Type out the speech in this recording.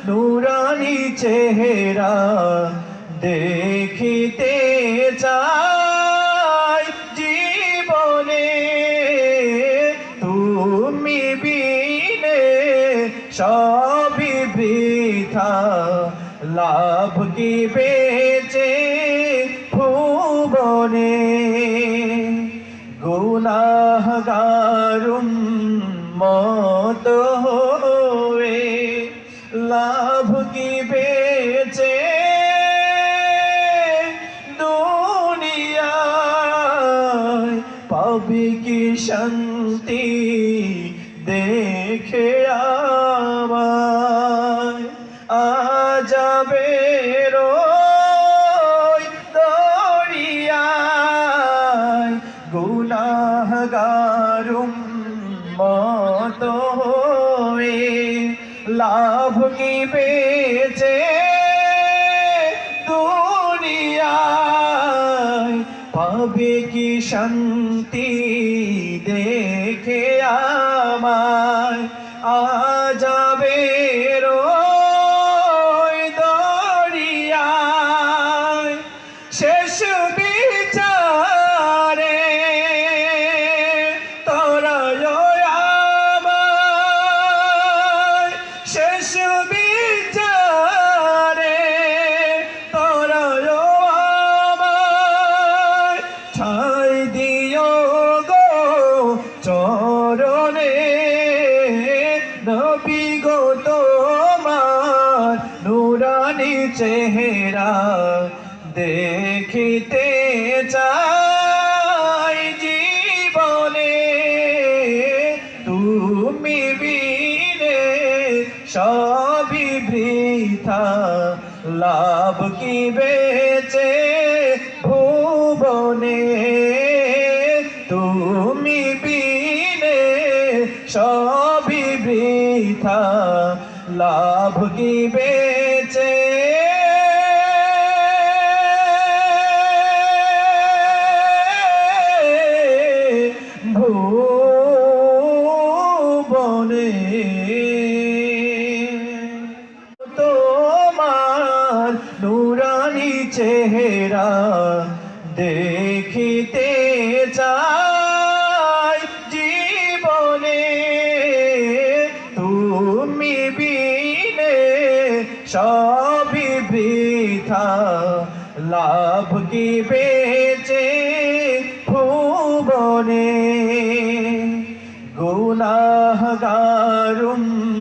নুরানি চেহারা দেখিতে চাই জীবনে তুমি বিনে সবই বৃথা লাভ কি বেচে ভুবনে গুনাহগারুম মত হয়ে লাভ কি বেচে দুনিয়ায় পাবি কি শান্তি দেখে আমায় আজাবের দরিয়ায় গুনাহগারুম মত হয়ে লাভ কি বেচে দুনিয়ায় পাবে কি শান্তি দেখে আমায় আজাবের দরিয়ায় শেষ বিচারে তরায় আমায় শেষ বিচারে তরায় আমায় ঠাই দিও গো চরণে নবী গো তোমার নুরানি চেহারা দেখিতে চাই জীবনে তুমি বিনে সবই বৃথা লাভ কি বেচে ভুবনে তুমি বিনে সবই বৃথা লাভ কি বেচে ভুবনে তোমার নুরানি চেহারা দেখিতে চাই জীবনে তুমি বিনে সবই বৃথা লাভ কি বেচে ভুবনে গুনাহগারুম